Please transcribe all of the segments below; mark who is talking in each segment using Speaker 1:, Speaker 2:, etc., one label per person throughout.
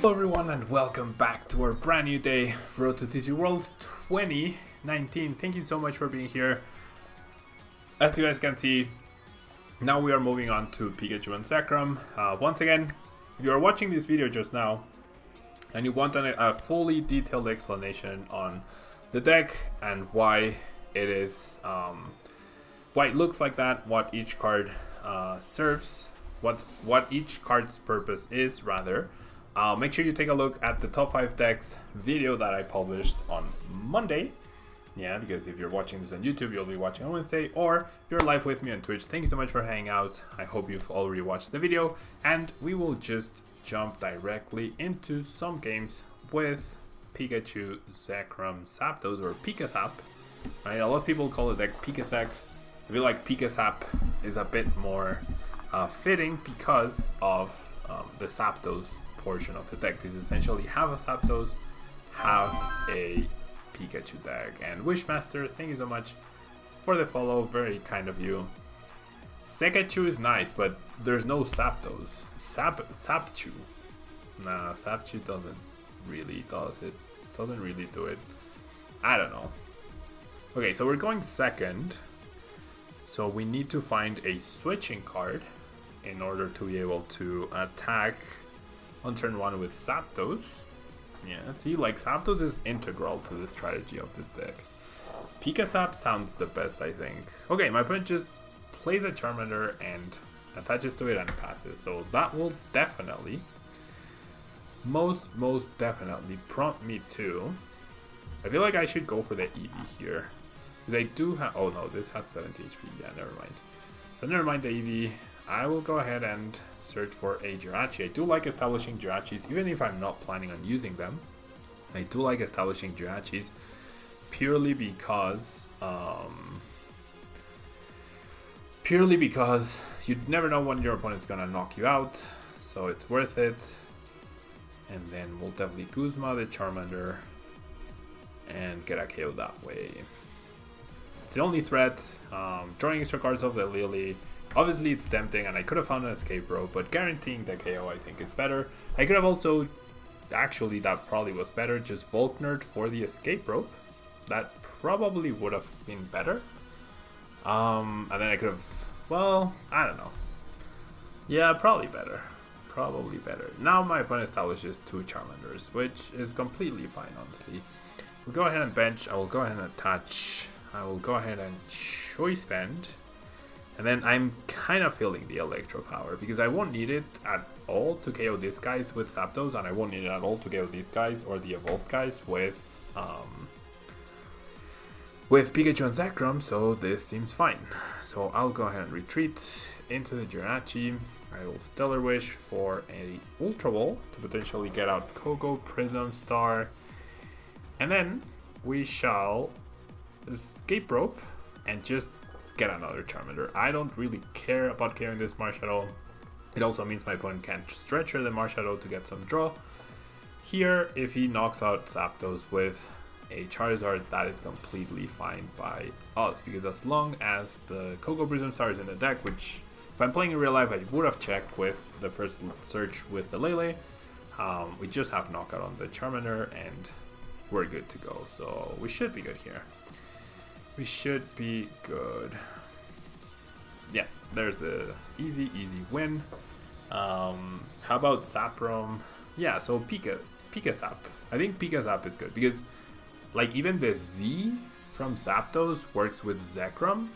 Speaker 1: Hello everyone and welcome back to our brand new day, Road to TCG Worlds 2019. Thank you so much for being here. As you guys can see, now we are moving on to Pikachu and Zekrom. Once again, if you are watching this video just now and you want a fully detailed explanation on the deck and why it is, why it looks like that, what each card serves, what each card's purpose is rather, make sure you take a look at the top 5 decks video that I published on Monday. Yeah, because if you're watching this on YouTube, you'll be watching on Wednesday, or if you're live with me on Twitch, thank you so much for hanging out. I hope you've already watched the video, and we will just jump directly into some games with Pikachu, Zekrom, Zapdos, or Pikazap. Right? A lot of people call it deck Pikazak. I feel like Pikazap is a bit more fitting because of the Zapdos portion of the deck. This essentially have a Zapdos, have a Pikachu deck. And Wishmaster, thank you so much for the follow, very kind of you. Sekachu is nice, but there's no Zapdos. Zapchu. Nah, Zapchu doesn't really do it. I don't know. Okay, so we're going second. So we need to find a switching card in order to be able to attack on turn 1 with Zapdos. Yeah, see, like Zapdos is integral to the strategy of this deck. Pikazap sounds the best, I think. Okay, my opponent just plays a Charmander and attaches to it and passes. So that will definitely, most definitely prompt me to. I feel like I should go for the Eevee here. Because I do have, oh no, this has 70 HP, yeah, never mind. So never mind the Eevee. I will go ahead and search for a Jirachi. I do like establishing Jirachis, even if I'm not planning on using them. I do like establishing Jirachis purely because you never know when your opponent's gonna knock you out, so it's worth it. And then we'll definitely Guzma the Charmander and get a KO that way. It's the only threat. Drawing extra cards off the Lillie. Obviously it's tempting and I could have found an escape rope, but guaranteeing the KO I think is better. I could have also, actually that probably was better, just Volknered for the escape rope. That probably would have been better. And then I could have, well, I don't know. Yeah, probably better. Probably better. Now my opponent establishes 2 Charmanders, which is completely fine, honestly. We'll go ahead and bench. I will go ahead and attach. I will go ahead and choice bend. And then I'm kind of feeling the Electropower because I won't need it at all to KO these guys with Zapdos, and I won't need it at all to KO these guys or the evolved guys with Pikachu and Zekrom, so this seems fine. So I'll go ahead and retreat into the Jirachi. I will Stellar Wish for a Ultra Ball to potentially get out Koko, Prism, Star, and then we shall Escape Rope and just get another Charmander. I don't really care about carrying this Marshadow. It also means my opponent can't stretcher the Marshadow to get some draw. Here, if he knocks out Zapdos with a Charizard, that is completely fine by us, because as long as the Koko Prism Star is in the deck, which if I'm playing in real life I would have checked with the first search with the Lele, we just have knockout on the Charmander and we're good to go. So we should be good here. We should be good. Yeah, there's a easy win. How about Zekrom? Yeah, so Pikazap. I think Pikazap is good because like even the Z from Zapdos works with Zekrom,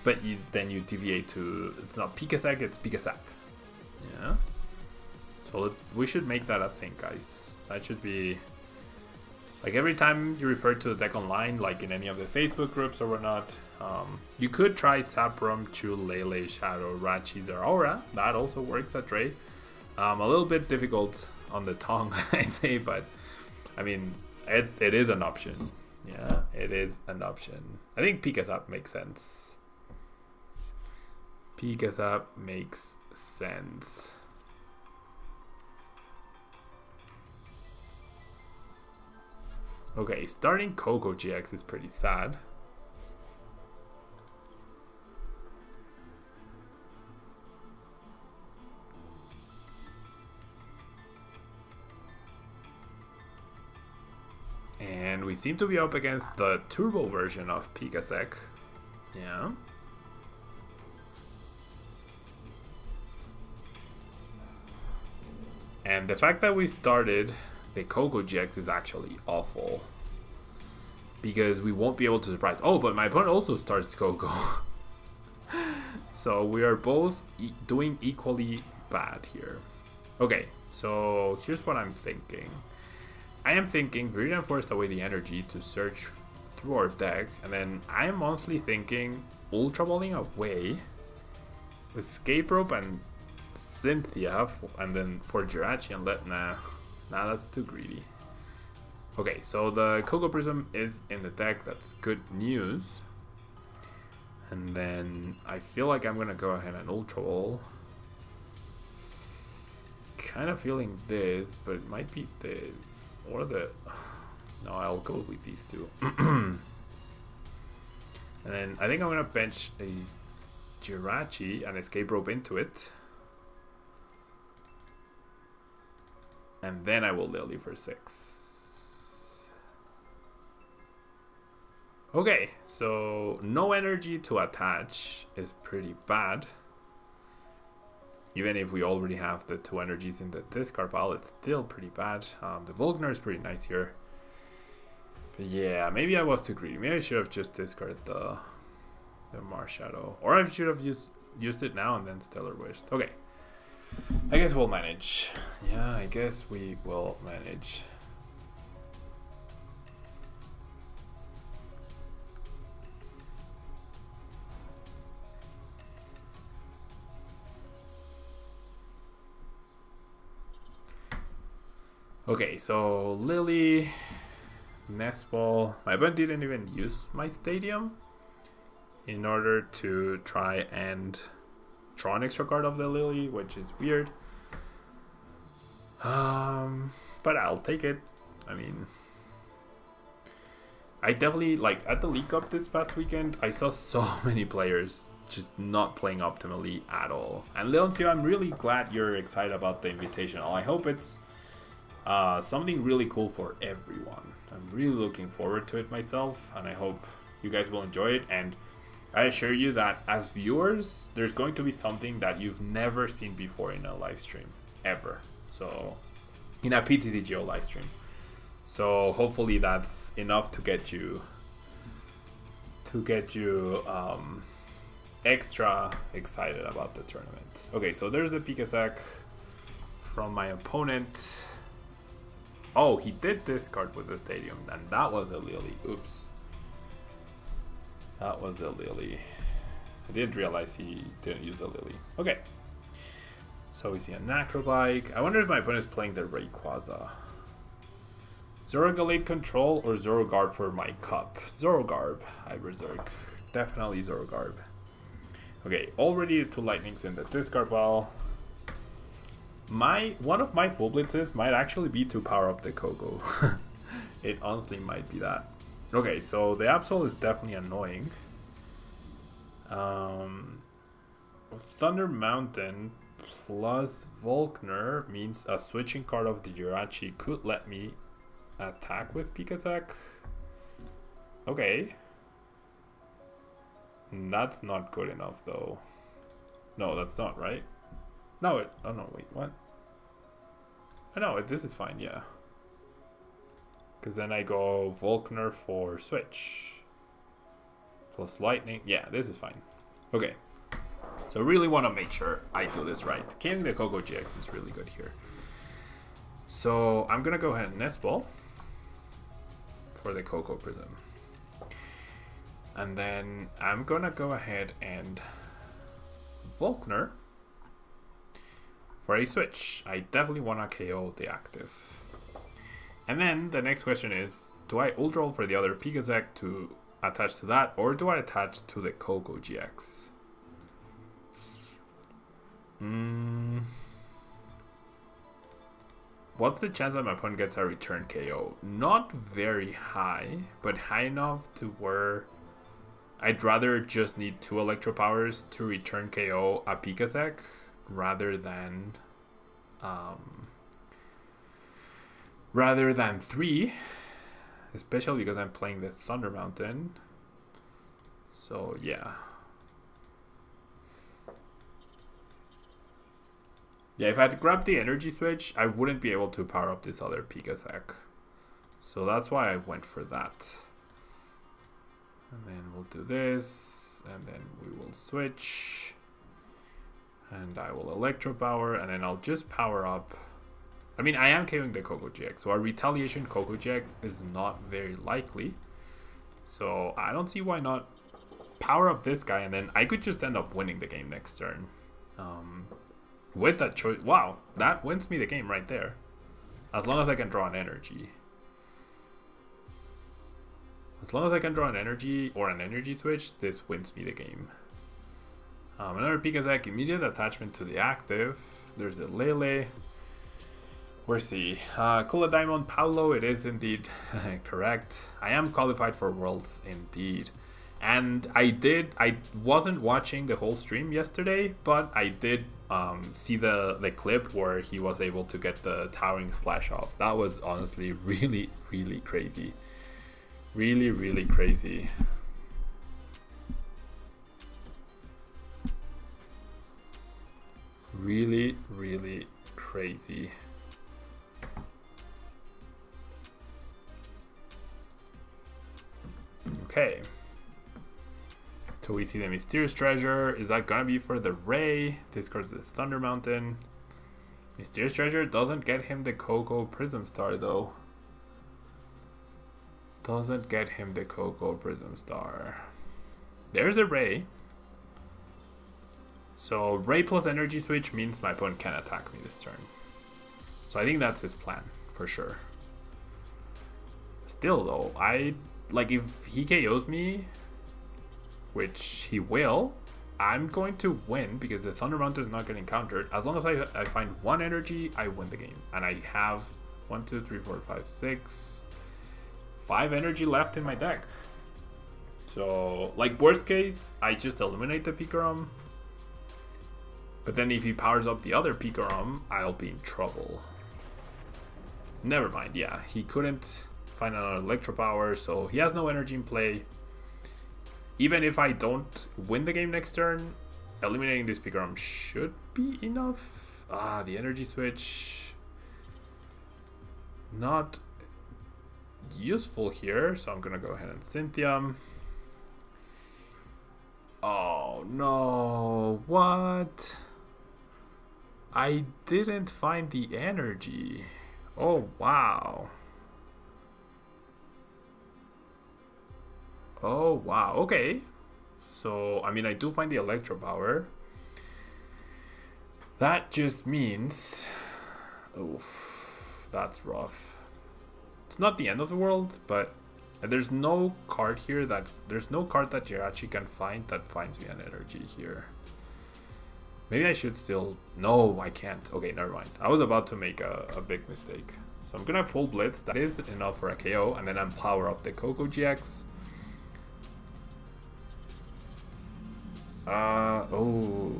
Speaker 1: but then you deviate to, it's not Pikazak, it's Pikazap. Yeah. So we should make that a thing, guys. That should be, like every time you refer to the deck online, like in any of the Facebook groups or whatnot, you could try Zekrom, Lele, Shadow, Rachi, Zeraora. That also works at Dre. A little bit difficult on the tongue, I'd say, but I mean, it is an option. Yeah, it is an option. I think Pikazap makes sense. Pikazap makes sense. Okay, starting Koko-GX is pretty sad. we seem to be up against the turbo version of Pikachu. Yeah. And the fact that we started the Koko-GX is actually awful, because we won't be able to surprise. Oh, but my opponent also starts Koko. So we are both doing equally bad here. Okay, so here's what I'm thinking. I am thinking Viridian Forest away the energy to search through our deck, and then I am honestly thinking Ultra Balling away, Escape Rope and Cynthia, and then for Jirachi and let nah, that's too greedy. Okay, so the Koko Prism is in the deck. That's good news. And then I feel like I'm gonna go ahead and Ultra Ball. Kind of feeling this, but it might be this or the. No, I'll go with these two. And then I think I'm gonna bench a Jirachi and Escape Rope into it. And then I will Lillie for 6. Okay, so no energy to attach is pretty bad. Even if we already have the 2 energies in the discard pile, it's still pretty bad. The Volkner is pretty nice here. But yeah, maybe I was too greedy. Maybe I should have just discarded the Marshadow. Or I should have used it now and then Stellar Wished. Okay. I guess we'll manage. Yeah, I guess we will manage. Okay, so Lillie, Nest Ball. My opponent didn't even use my Stadium in order to try and draw an extra card of the Lillie, which is weird. But I'll take it. I mean, I definitely, like, at the League Cup this past weekend, I saw so many players just not playing optimally at all. And Leoncio, I'm really glad you're excited about the Invitational. I hope it's something really cool for everyone. I'm really looking forward to it myself, and I hope you guys will enjoy it. And I assure you that as viewers, there's going to be something that you've never seen before in a live stream, ever. So, in a PTCGO live stream. So hopefully that's enough to get you extra excited about the tournament. Okay, so there's the Pikachu from my opponent. Oh, he did discard with the Stadium, and that was a Lillie. Oops. That was a Lillie. I didn't realize he didn't use a Lillie. Okay. So we see an Acrobike. I wonder if my opponent is playing the Rayquaza. Zorogalade Control or Zorogarb for my cup? Zorogarb, I Berserk. Definitely Zorogarb. Okay, already 2 Lightnings in the discard pile. One of my full blitzes might actually be to power up the Koko. It honestly might be that. Okay, so the Absol is definitely annoying. Thunder Mountain plus Volkner means a switching card of the Jirachi could let me attack with Pikachu. Okay. That's not good enough though. No, that's not, right? No, oh no, wait, what? Oh no, this is fine, yeah. Because then I go Volkner for switch. Plus lightning. Yeah, this is fine. Okay. So I really want to make sure I do this right. Killing the Koko-GX is really good here. So I'm going to go ahead and Nest Ball for the Koko Prism. And then I'm going to go ahead and Volkner for a switch. I definitely want to KO the active. And then the next question is, do I Ultra for the other Pikachu to attach to that, or do I attach to the Koko-GX? What's the chance that my opponent gets a return KO? Not very high, but high enough to where I'd rather just need 2 Electropowers to return KO a Pikachu rather than 3. especially because I'm playing the Thunder Mountain. So yeah. Yeah, if I had grabbed the Energy Switch, I wouldn't be able to power up this other Pikachu. So that's why I went for that. And then we'll do this, and then we will switch. And I will Electropower, and then I'll just power up. I mean, I am KOing the Koko-GX, so our Retaliation Koko-GX is not very likely. So I don't see why not power up this guy, and then I could just end up winning the game next turn. With that choice. Wow, that wins me the game right there. As long as I can draw an energy. As long as I can draw an energy or an energy switch, this wins me the game. Another Pikachu, immediate attachment to the active. There's a Lele. Where's he? Kula Diamond Paulo, it is indeed correct. I am qualified for Worlds indeed. And I wasn't watching the whole stream yesterday, but I did see the clip where he was able to get the towering splash off. That was honestly really, really crazy. Really, really crazy. Really, really crazy. Okay. So we see the Mysterious Treasure. Is that gonna be for the Ray? Discards the Thunder Mountain. Mysterious Treasure doesn't get him the Koko Prism Star though. Doesn't get him the Koko Prism Star. There's a Ray. So Ray plus Energy Switch means my opponent can attack me this turn. So I think that's his plan, for sure. Still though, like if he KOs me, which he will, I'm going to win because the Thunder Mountain is not getting countered. As long as I find one energy, I win the game. And I have 1, 2, 3, 4, 5, 6, 5 energy left in my deck. So, like worst case, I just eliminate the Pikarom. But then if he powers up the other Pikarom, I'll be in trouble. Never mind, yeah. He couldn't find another Electropower, so he has no energy in play. Even if I don't win the game next turn, eliminating this Pikarom should be enough. The energy switch. Not useful here, so I'm gonna go ahead and Cynthia. Oh no, what? I didn't find the energy. Oh wow. Oh wow, okay. So, I mean, I do find the Electropower. That just means... Oof, that's rough. It's not the end of the world, but there's no card here that... There's no card that Jirachi can find that finds me an energy here. Maybe I should still... No, I can't. Okay, never mind. I was about to make a big mistake. So I'm gonna full blitz. That is enough for a KO. And then I'm power up the Koko-GX. Oh.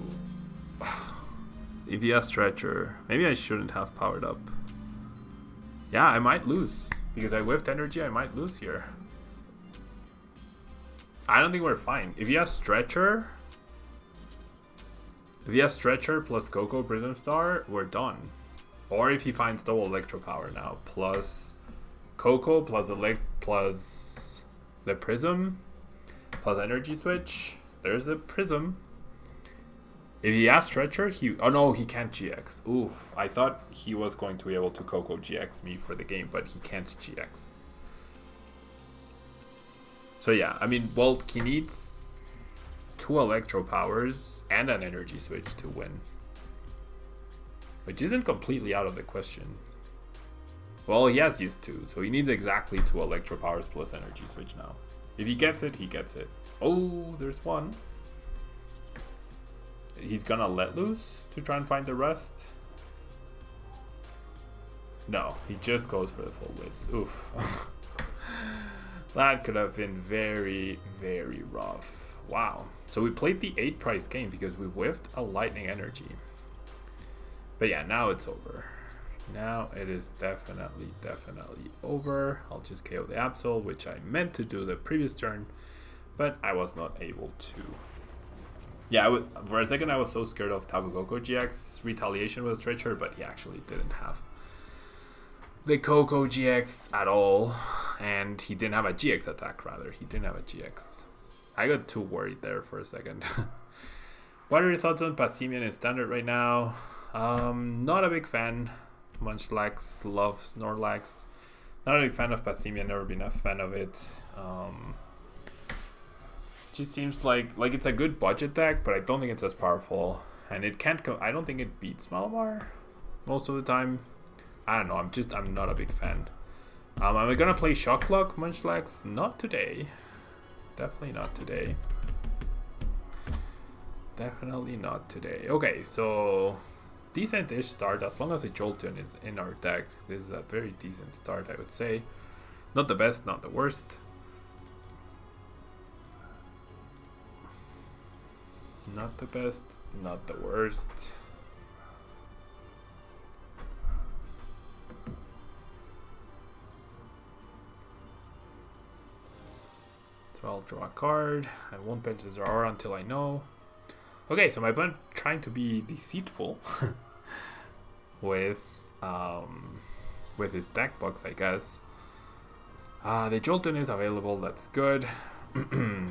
Speaker 1: Eevee Stretcher. Maybe I shouldn't have powered up. Yeah, I might lose. Because I whiffed energy, I might lose here. I don't think we're fine. If he has Stretcher... If he has Stretcher plus Koko Prism Star, we're done. Or if he finds double Electropower now, plus Koko plus the Prism, plus Energy Switch. There's the Prism. If he has Stretcher, oh no, he can't GX. Oof, I thought he was going to be able to Koko GX me for the game, but he can't GX. So yeah, I mean, well, he needs 2 Electropowers and an Energy Switch to win. Which isn't completely out of the question. Well, he has used 2, so he needs exactly 2 Electropowers plus Energy Switch now. If he gets it, he gets it. Oh, there's one. He's gonna let loose to try and find the rest. No, he just goes for the full blitz. Oof. That could have been very, very rough. Wow. So we played the 8 price game because we whiffed a Lightning Energy. But yeah, now it's over. Now it is definitely over. I'll just KO the Absol, which I meant to do the previous turn, but I was not able to. Yeah, for a second I was so scared of Tapu Koko-GX retaliation with Stretcher, but he actually didn't have the Koko-GX at all, and he didn't have a GX attack, rather. He didn't have a GX. I got too worried there for a second. What are your thoughts on Passimian in Standard right now? Not a big fan. Munchlax, love Snorlax. Not a big fan of Passimian, never been a fan of it. Just seems like it's a good budget deck, but I don't think it's as powerful. And it can't I don't think it beats Malamar most of the time. I don't know, I'm not a big fan. Am I gonna play Shock Lock Munchlax? Not today. Definitely not today. Definitely not today. Okay, so decent-ish start as long as the Jolteon is in our deck. This is a very decent start, I would say. Not the best, not the worst. Not the best, not the worst. So I'll draw a card. I won't bench the Zeraora until I know. Okay, so my opponent trying to be deceitful with his deck box, I guess. The Jolteon is available, that's good.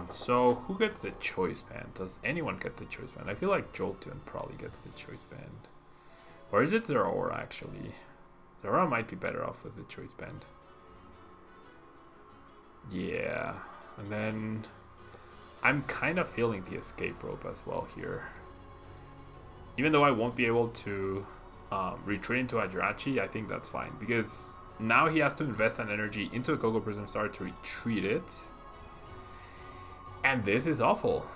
Speaker 1: So who gets the choice band? Does anyone get the choice band? I feel like Jolteon probably gets the choice band. Or is it Zeraora actually? Zeraora might be better off with the choice band. Yeah. And then I'm kind of feeling the escape rope as well here. Even though I won't be able to retreat into a Jirachi, I think that's fine. Because now he has to invest an energy into a Koko Prism Star to retreat it. And this is awful.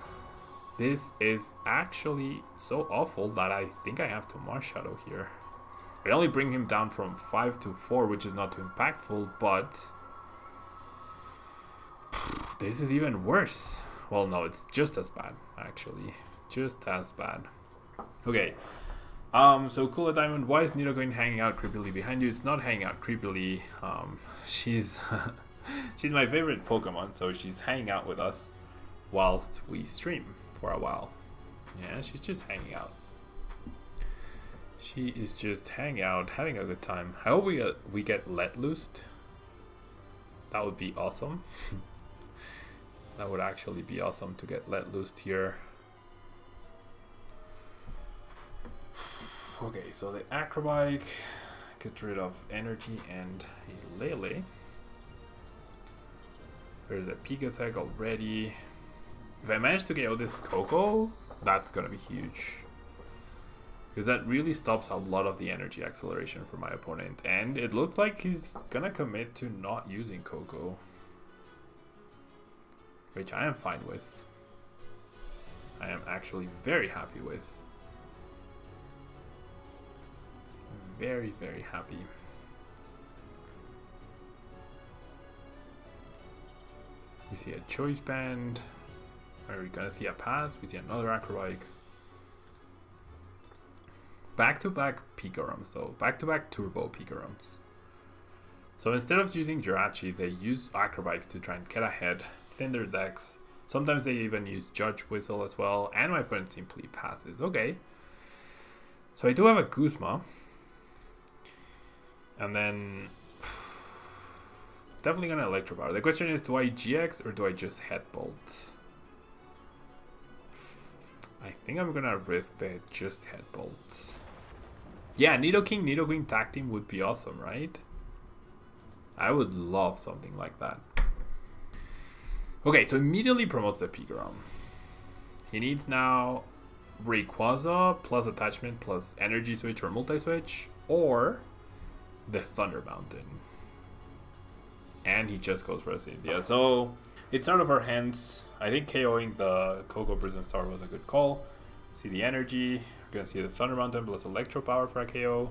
Speaker 1: This is actually so awful that I think I have to Marshadow here. I only bring him down from 5 to 4, which is not too impactful, but this is even worse. Well, no, it's just as bad, actually. Just as bad. Okay. So Cooler Diamond, why is Nidoqueen hanging out creepily behind you? It's not hanging out creepily. She's she's my favorite Pokemon, so she's hanging out with us whilst we stream for a while. Yeah, she's just hanging out. She is just hanging out, having a good time. I hope we get let loosed. That would be awesome. That would actually be awesome to get let loosed here. Okay, so the Acrobike gets rid of Energy and a Lele. There's a Pikachu already. If I manage to KO this Koko, that's gonna be huge. Because that really stops a lot of the energy acceleration for my opponent. And it looks like he's gonna commit to not using Koko. Which I am fine with. I am actually very happy with. Very, very happy. We see a choice band. Are we gonna see a pass? We see another Acrobike. Back-to-back Picarums though. Back-to-back Turbo Picarums. So instead of using Jirachi, they use Acrobikes to try and get ahead, thin their decks. Sometimes they even use Judge Whistle as well, and my opponent simply passes. Okay. So I do have a Guzma. And then definitely gonna Electropower. The question is, do I GX or do I just Headbolt? I think I'm gonna risk the just Headbolt. Yeah, Nidoking tag team would be awesome, right? I would love something like that. Okay, so immediately promotes the Pikarum. He needs now Rayquaza plus attachment plus energy switch or multi-switch, or the Thunder Mountain. And he just goes for a Cynthia. So it's out of our hands. I think KOing the Koko Prism Star was a good call. See the energy. We're gonna see the Thunder Mountain plus Electropower for a KO.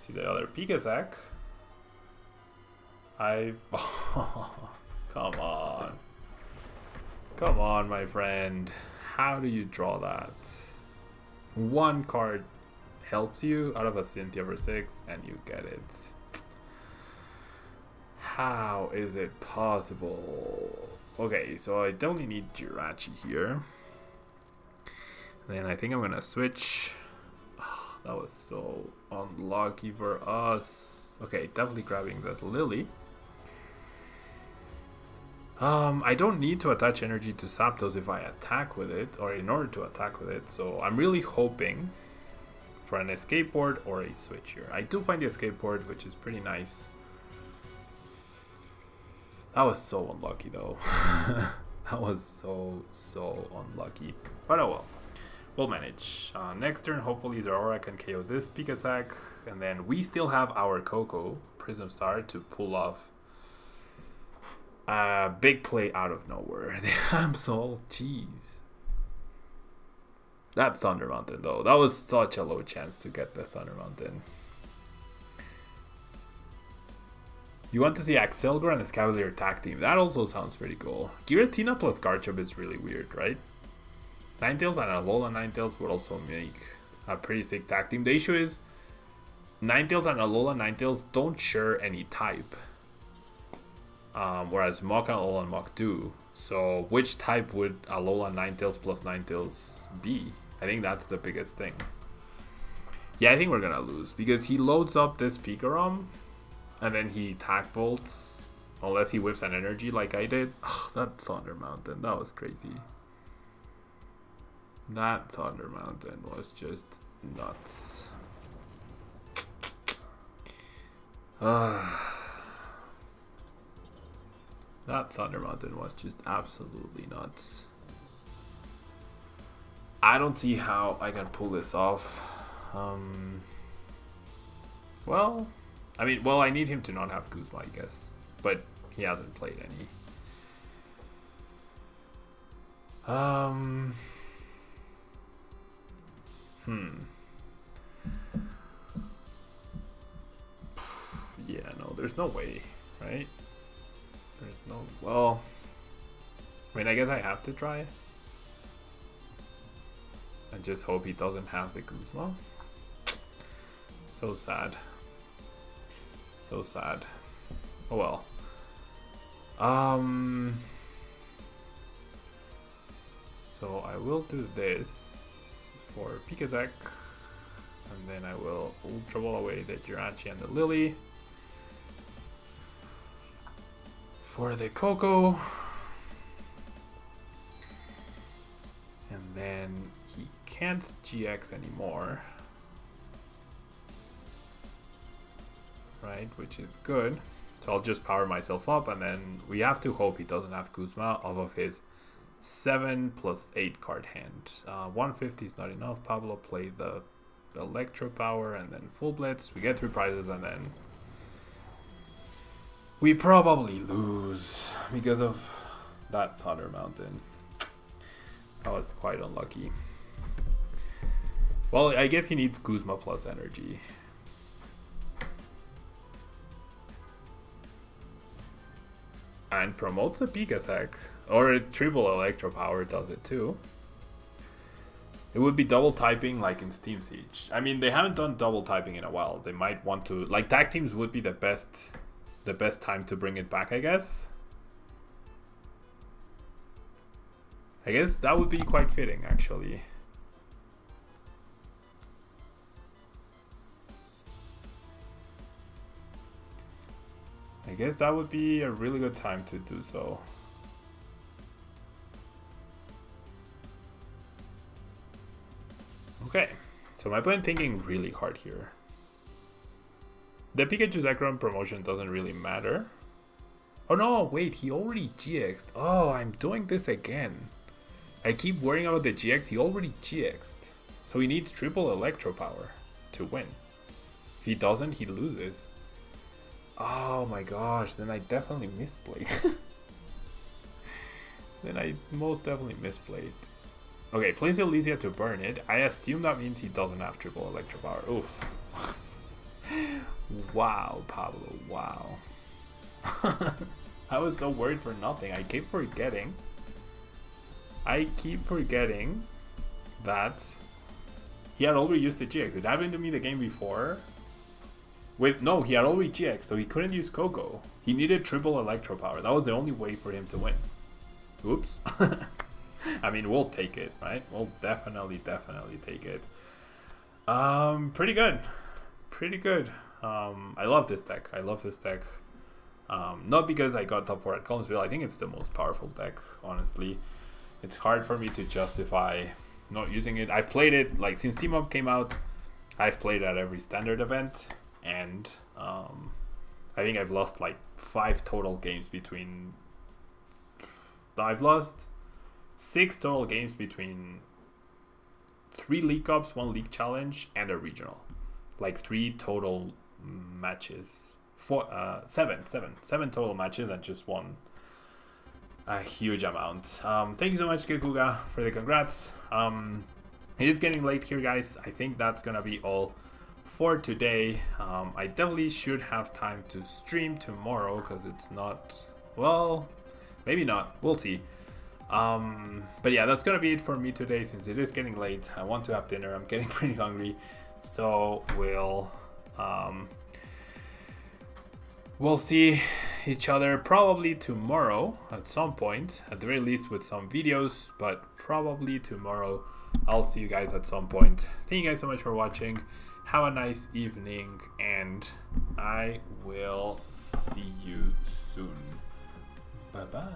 Speaker 1: See the other Pikachu. Come on. Come on, my friend. How do you draw that? One card helps you out of a Cynthia for 6 and you get it. How is it possible? Okay, so I definitely need Jirachi here. And then I think I'm gonna switch. Oh, that was so unlucky for us. Okay, definitely grabbing that Lillie. I don't need to attach energy to Zapdos if I attack with it, or in order to attack with it, so I'm really hoping for an Escape Board or a switch here. I do find the Escape Board, which is pretty nice. That was so unlucky though. That was so unlucky. But oh well. We'll manage. Next turn, hopefully Zeraora can KO this Pikachu, and then we still have our Koko Prism Star to pull off a big play out of nowhere. The Absol, jeez. That Thunder Mountain though, that was such a low chance to get the Thunder Mountain. You want to see Axelgor and Escavalier tag team. That also sounds pretty cool. Giratina plus Garchomp is really weird, right? Ninetales and Alola Ninetales would also make a pretty sick tag team. The issue is Ninetales and Alola Ninetales don't share any type. Whereas Mach and Alola and Mach do. So which type would Alola Ninetales plus Ninetales be? I think that's the biggest thing. Yeah, I think we're gonna lose because he loads up this Pikarom and then he tag bolts unless he whiffs an energy like I did. Oh, that Thunder Mountain, that was crazy. That Thunder Mountain was just nuts. That Thunder Mountain was just absolutely nuts. I don't see how I can pull this off. Well, I mean, I need him to not have Guzma, I guess. But he hasn't played any. Yeah, no, there's no way, right? There's no, well, I mean, I guess I have to try. And just hope he doesn't have the Guzma. So sad. So sad. Oh well. So I will do this for Pikachu. And then I will Ultra Ball away the Jirachi and the Lillie. For the Koko. And then he can't GX anymore. Right, which is good. So I'll just power myself up, and then we have to hope he doesn't have Guzma off of his 7+8 card hand. 150 is not enough. Pablo play the Electropower and then full blitz. We get 3 prizes and then we probably lose because of that Thunder Mountain. Oh, it's quite unlucky. Well, I guess he needs Guzma plus energy. And promotes a Pikachu. Or a triple Electropower does it too. It would be double typing like in Steam Siege. I mean, they haven't done double typing in a while. They might want to, like, tag teams would be the best time to bring it back, I guess. I guess that would be quite fitting, actually. I guess that would be a really good time to do so. Okay, so my opponent thinking really hard here. The Pikachu Zekrom promotion doesn't really matter. Oh no, wait, he already GX'd. Oh, I'm doing this again. I keep worrying about the GX, he already GX'd. So he needs triple Electropower to win. If he doesn't, he loses. Oh my gosh, then I definitely misplayed. Then I most definitely misplayed. Okay, plays Elysia to burn it. I assume that means he doesn't have triple Electropower. Oof. Wow, Pablo, wow. I was so worried for nothing. I keep forgetting that He had already used the GX. It happened to me the game before. No, he had already GX, so he couldn't use Koko. He needed triple Electropower. That was the only way for him to win. Oops. I mean, we'll take it, right? We'll definitely take it. Pretty good. Pretty good. I love this deck. I love this deck. Not because I got top 4 at Collinsville. I think it's the most powerful deck, honestly. It's hard for me to justify not using it. I've played it, like, since Team Up came out, I've played at every standard event, and I think I've lost like 5 total games between... I've lost 6 total games between 3 League Cups, 1 League Challenge, and a Regional. Like 3 total matches. 7 total matches and just won a huge amount. Thank you so much, Kikuga, for the congrats. It is getting late here, guys. I think that's gonna be all for today. I definitely should have time to stream tomorrow because it's not, well, maybe not, we'll see. But yeah, that's gonna be it for me today since it is getting late. I want to have dinner. I'm getting pretty hungry, so we'll see each other probably tomorrow at some point, at the very least with some videos, but probably tomorrow I'll see you guys at some point. Thank you guys so much for watching. Have a nice evening, and I will see you soon. Bye bye.